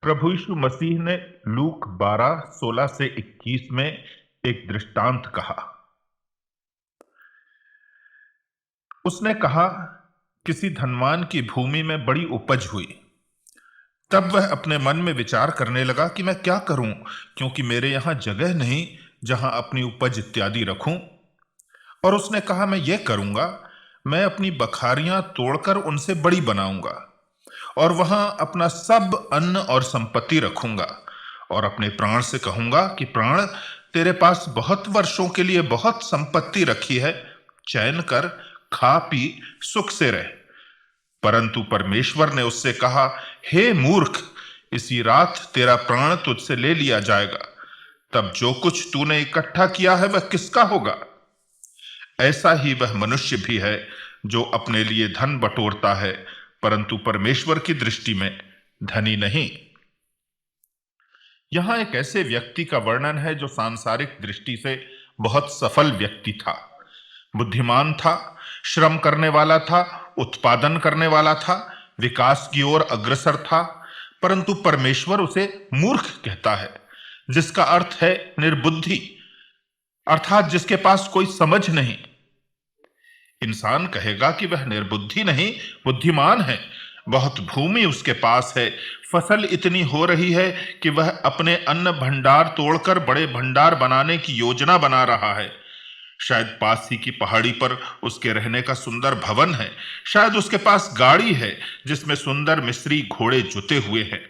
प्रभु यीशु मसीह ने लूक 12:16 से 21 में एक दृष्टांत कहा। उसने कहा, किसी धनवान की भूमि में बड़ी उपज हुई। तब वह अपने मन में विचार करने लगा कि मैं क्या करूं, क्योंकि मेरे यहां जगह नहीं जहां अपनी उपज इत्यादि रखूं। और उसने कहा, मैं ये करूंगा, मैं अपनी बखारियां तोड़कर उनसे बड़ी बनाऊंगा और वहां अपना सब अन्न और संपत्ति रखूंगा और अपने प्राण से कहूंगा कि प्राण, तेरे पास बहुत वर्षों के लिए बहुत संपत्ति रखी है, चैन कर, खा पी सुख से रह। परंतु परमेश्वर ने उससे कहा, हे मूर्ख, इसी रात तेरा प्राण तुझसे ले लिया जाएगा। तब जो कुछ तूने इकट्ठा किया है वह किसका होगा? ऐसा ही वह मनुष्य भी है जो अपने लिए धन बटोरता है, परंतु परमेश्वर की दृष्टि में धनी नहीं। यहां एक ऐसे व्यक्ति का वर्णन है जो सांसारिक दृष्टि से बहुत सफल व्यक्ति था, बुद्धिमान था, श्रम करने वाला था, उत्पादन करने वाला था, विकास की ओर अग्रसर था। परंतु परमेश्वर उसे मूर्ख कहता है, जिसका अर्थ है निर्बुद्धि, अर्थात जिसके पास कोई समझ नहीं। इंसान कहेगा कि वह निर्बुद्धि नहीं, बुद्धिमान है, बहुत भूमि उसके पास है, फसल इतनी हो रही है कि वह अपने अन्न भंडार तोड़कर बड़े भंडार बनाने की योजना बना रहा है। शायद पास ही की पहाड़ी पर उसके रहने का सुंदर भवन है, शायद उसके पास गाड़ी है जिसमें सुंदर मिस्री घोड़े जुते हुए हैं,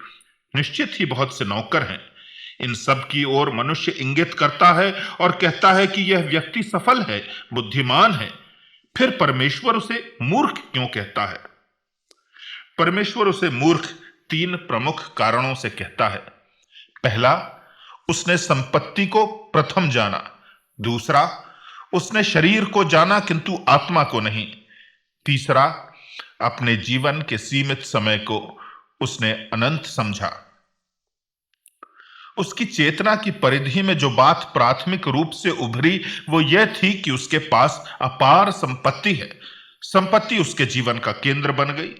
निश्चित ही बहुत से नौकर हैं। इन सब की ओर मनुष्य इंगित करता है और कहता है कि यह व्यक्ति सफल है, बुद्धिमान है। फिर परमेश्वर उसे मूर्ख क्यों कहता है? परमेश्वर उसे मूर्ख 3 प्रमुख कारणों से कहता है। पहला, उसने संपत्ति को प्रथम जाना। दूसरा, उसने शरीर को जाना किंतु आत्मा को नहीं। तीसरा, अपने जीवन के सीमित समय को उसने अनंत समझा। उसकी चेतना की परिधि में जो बात प्राथमिक रूप से उभरी वो यह थी कि उसके पास अपार संपत्ति है। संपत्ति उसके जीवन का केंद्र बन गई,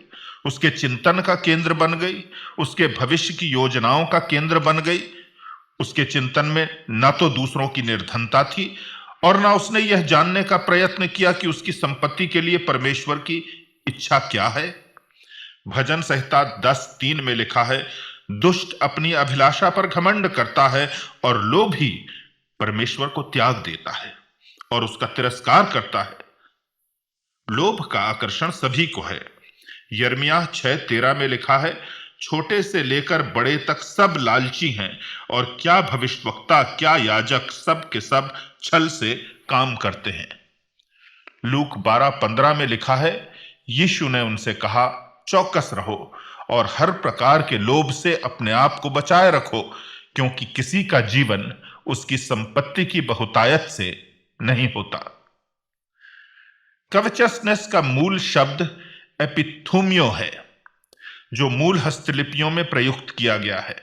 उसके चिंतन का केंद्र बन गई, उसके भविष्य की योजनाओं का केंद्र बन गई। उसके चिंतन में न तो दूसरों की निर्धनता थी और न उसने यह जानने का प्रयत्न किया कि उसकी संपत्ति के लिए परमेश्वर की इच्छा क्या है। भजन संहिता 10:3 में लिखा है, दुष्ट अपनी अभिलाषा पर घमंड करता है और लोभी परमेश्वर को त्याग देता है और उसका तिरस्कार करता है। लोभ का आकर्षण सभी को है। यिर्मयाह 6:13 में लिखा है, छोटे से लेकर बड़े तक सब लालची हैं और क्या भविष्यवक्ता, क्या याजक, सब के सब छल से काम करते हैं। लूक 12:15 में लिखा है, यीशु ने उनसे कहा, चौकस रहो और हर प्रकार के लोभ से अपने आप को बचाए रखो, क्योंकि किसी का जीवन उसकी संपत्ति की बहुतायत से नहीं होता। कवचसनेस का मूल शब्द एपिथुमियो है, जो मूल हस्तलिपियों में प्रयुक्त किया गया है।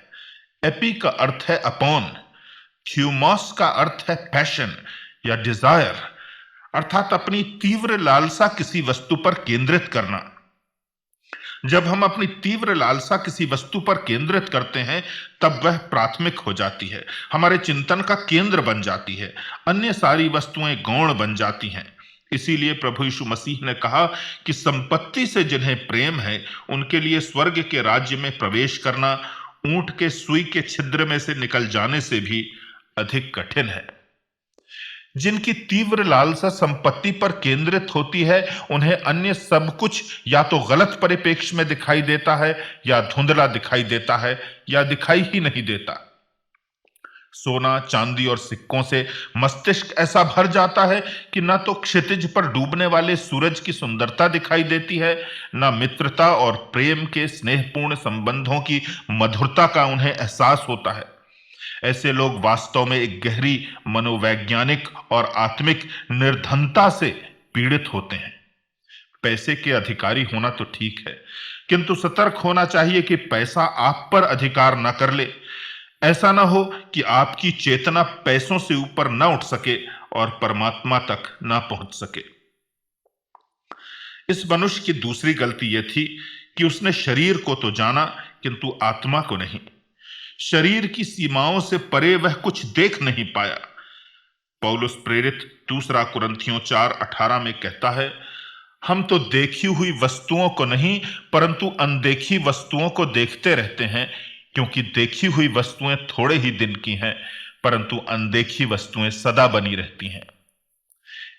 एपी का अर्थ है अपॉन, थ्यूमोस का अर्थ है पैशन या डिजायर, अर्थात अपनी तीव्र लालसा किसी वस्तु पर केंद्रित करना। जब हम अपनी तीव्र लालसा किसी वस्तु पर केंद्रित करते हैं तब वह प्राथमिक हो जाती है, हमारे चिंतन का केंद्र बन जाती है, अन्य सारी वस्तुएं गौण बन जाती हैं। इसीलिए प्रभु यीशु मसीह ने कहा कि संपत्ति से जिन्हें प्रेम है उनके लिए स्वर्ग के राज्य में प्रवेश करना ऊंट के सुई के छिद्र में से निकल जाने से भी अधिक कठिन है। जिनकी तीव्र लालसा संपत्ति पर केंद्रित होती है उन्हें अन्य सब कुछ या तो गलत परिप्रेक्ष्य में दिखाई देता है या धुंधला दिखाई देता है या दिखाई ही नहीं देता। सोना, चांदी और सिक्कों से मस्तिष्क ऐसा भर जाता है कि न तो क्षितिज पर डूबने वाले सूरज की सुंदरता दिखाई देती है, न मित्रता और प्रेम के स्नेहपूर्ण संबंधों की मधुरता का उन्हें एहसास होता है। ऐसे लोग वास्तव में एक गहरी मनोवैज्ञानिक और आत्मिक निर्धनता से पीड़ित होते हैं। पैसे के अधिकारी होना तो ठीक है, किंतु सतर्क होना चाहिए कि पैसा आप पर अधिकार न कर ले। ऐसा ना हो कि आपकी चेतना पैसों से ऊपर न उठ सके और परमात्मा तक न पहुंच सके। इस मनुष्य की दूसरी गलती यह थी कि उसने शरीर को तो जाना किंतु आत्मा को नहीं। शरीर की सीमाओं से परे वह कुछ देख नहीं पाया। पौलुस प्रेरित दूसरा कुरिन्थियों 4:18 में कहता है, हम तो देखी हुई वस्तुओं को नहीं परंतु अनदेखी वस्तुओं को देखते रहते हैं, क्योंकि देखी हुई वस्तुएं थोड़े ही दिन की हैं परंतु अनदेखी वस्तुएं सदा बनी रहती हैं।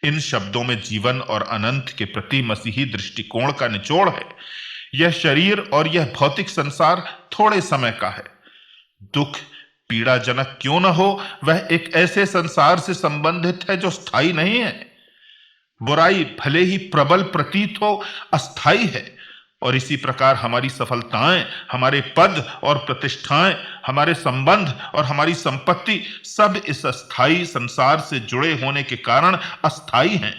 इन शब्दों में जीवन और अनंत के प्रति मसीही दृष्टिकोण का निचोड़ है। यह शरीर और यह भौतिक संसार थोड़े समय का है। दुख पीड़ाजनक क्यों न हो, वह एक ऐसे संसार से संबंधित है जो स्थायी नहीं है। बुराई भले ही प्रबल प्रतीत हो, अस्थायी है। और इसी प्रकार हमारी सफलताएं, हमारे पद और प्रतिष्ठाएं, हमारे संबंध और हमारी संपत्ति सब इस अस्थायी संसार से जुड़े होने के कारण अस्थायी हैं।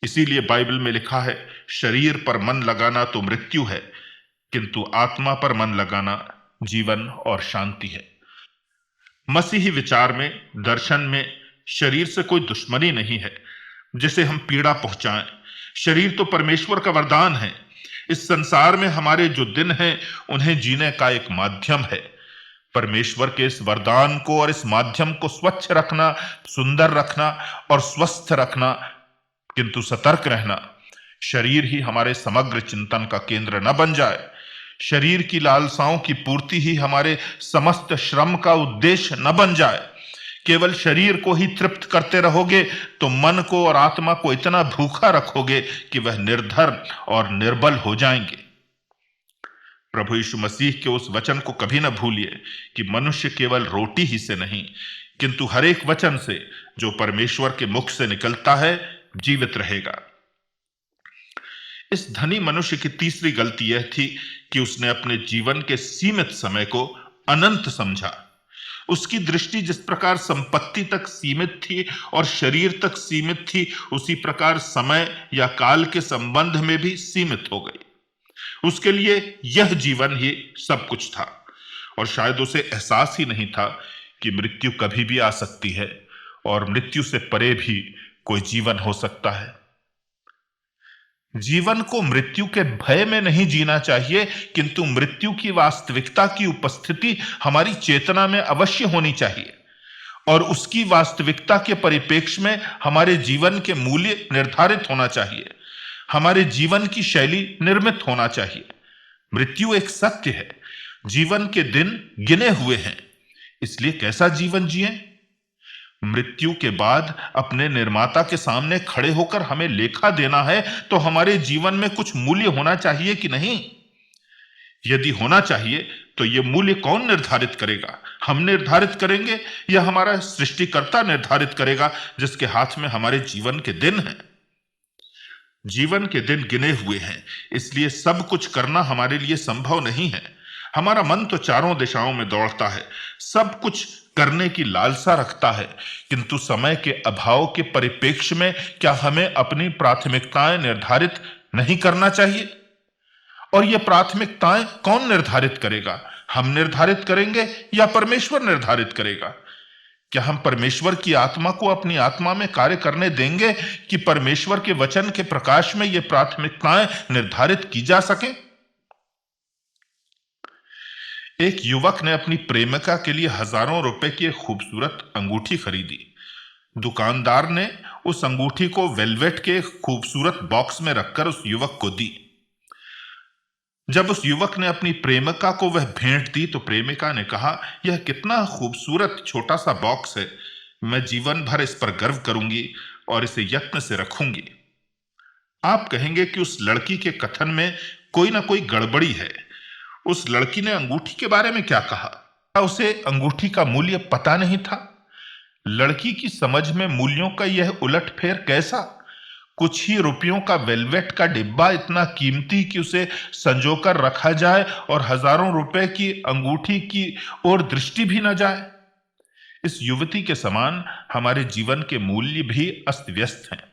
इसीलिए बाइबल में लिखा है, शरीर पर मन लगाना तो मृत्यु है, किंतु आत्मा पर मन लगाना जीवन और शांति है। मसीही विचार में, दर्शन में शरीर से कोई दुश्मनी नहीं है जिसे हम पीड़ा पहुंचाएं। शरीर तो परमेश्वर का वरदान है। इस संसार में हमारे जो दिन हैं उन्हें जीने का एक माध्यम है। परमेश्वर के इस वरदान को और इस माध्यम को स्वच्छ रखना, सुंदर रखना और स्वस्थ रखना, किंतु सतर्क रहना। शरीर ही हमारे समग्र चिंतन का केंद्र न बन जाए। शरीर की लालसाओं की पूर्ति ही हमारे समस्त श्रम का उद्देश्य न बन जाए। केवल शरीर को ही तृप्त करते रहोगे तो मन को और आत्मा को इतना भूखा रखोगे कि वह निर्धर और निर्बल हो जाएंगे। प्रभु यीशु मसीह के उस वचन को कभी न भूलिए कि मनुष्य केवल रोटी ही से नहीं किंतु हर एक वचन से जो परमेश्वर के मुख से निकलता है जीवित रहेगा। इस धनी मनुष्य की तीसरी गलती यह थी कि उसने अपने जीवन के सीमित समय को अनंत समझा। उसकी दृष्टि जिस प्रकार संपत्ति तक सीमित थी और शरीर तक सीमित थी, उसी प्रकार समय या काल के संबंध में भी सीमित हो गई। उसके लिए यह जीवन ही सब कुछ था और शायद उसे एहसास ही नहीं था कि मृत्यु कभी भी आ सकती है और मृत्यु से परे भी कोई जीवन हो सकता है। जीवन को मृत्यु के भय में नहीं जीना चाहिए, किंतु मृत्यु की वास्तविकता की उपस्थिति हमारी चेतना में अवश्य होनी चाहिए और उसकी वास्तविकता के परिप्रेक्ष्य में हमारे जीवन के मूल्य निर्धारित होना चाहिए, हमारे जीवन की शैली निर्मित होना चाहिए। मृत्यु एक सत्य है। जीवन के दिन गिने हुए हैं, इसलिए कैसा जीवन जिएं? मृत्यु के बाद अपने निर्माता के सामने खड़े होकर हमें लेखा देना है तो हमारे जीवन में कुछ मूल्य होना चाहिए कि नहीं? यदि होना चाहिए तो यह मूल्य कौन निर्धारित करेगा? हम निर्धारित करेंगे या हमारा सृष्टिकर्ता निर्धारित करेगा जिसके हाथ में हमारे जीवन के दिन हैं? जीवन के दिन गिने हुए हैं, इसलिए सब कुछ करना हमारे लिए संभव नहीं है। हमारा मन तो चारों दिशाओं में दौड़ता है, सब कुछ करने की लालसा रखता है, किंतु समय के अभाव के परिप्रेक्ष्य में क्या हमें अपनी प्राथमिकताएं निर्धारित नहीं करना चाहिए? और ये प्राथमिकताएं कौन निर्धारित करेगा? हम निर्धारित करेंगे या परमेश्वर निर्धारित करेगा? क्या हम परमेश्वर की आत्मा को अपनी आत्मा में कार्य करने देंगे कि परमेश्वर के वचन के प्रकाश में ये प्राथमिकताएं निर्धारित की जा सके? एक युवक ने अपनी प्रेमिका के लिए हजारों रुपए की एक खूबसूरत अंगूठी खरीदी। दुकानदार ने उस अंगूठी को वेलवेट के खूबसूरत बॉक्स में रखकर उस युवक को दी। जब उस युवक ने अपनी प्रेमिका को वह भेंट दी तो प्रेमिका ने कहा, यह कितना खूबसूरत छोटा सा बॉक्स है, मैं जीवन भर इस पर गर्व करूंगी और इसे यत्न से रखूंगी। आप कहेंगे कि उस लड़की के कथन में कोई ना कोई गड़बड़ी है। उस लड़की ने अंगूठी के बारे में क्या कहा? उसे अंगूठी का मूल्य पता नहीं था? लड़की की समझ में मूल्यों का यह उलटफेर कैसा? कुछ ही रुपयों का वेलवेट का डिब्बा इतना कीमती कि उसे संजोकर रखा जाए और हजारों रुपए की अंगूठी की ओर दृष्टि भी न जाए। इस युवती के समान हमारे जीवन के मूल्य भी अस्त व्यस्त हैं।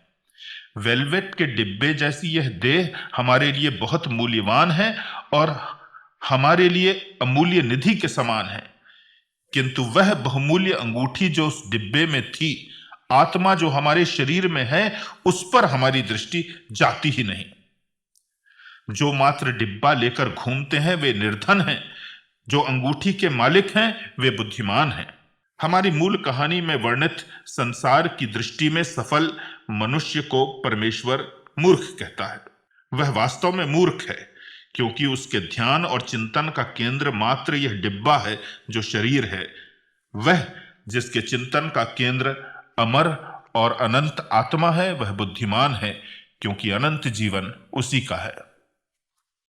वेलवेट के डिब्बे जैसी यह देह हमारे लिए बहुत मूल्यवान है और हमारे लिए अमूल्य निधि के समान है, किंतु वह बहुमूल्य अंगूठी जो उस डिब्बे में थी, आत्मा जो हमारे शरीर में है, उस पर हमारी दृष्टि जाती ही नहीं। जो मात्र डिब्बा लेकर घूमते हैं वे निर्धन हैं, जो अंगूठी के मालिक हैं वे बुद्धिमान हैं। हमारी मूल कहानी में वर्णित संसार की दृष्टि में सफल मनुष्य को परमेश्वर मूर्ख कहता है। वह वास्तव में मूर्ख है क्योंकि उसके ध्यान और चिंतन का केंद्र मात्र यह डिब्बा है जो शरीर है। वह जिसके चिंतन का केंद्र अमर और अनंत आत्मा है वह बुद्धिमान है क्योंकि अनंत जीवन उसी का है।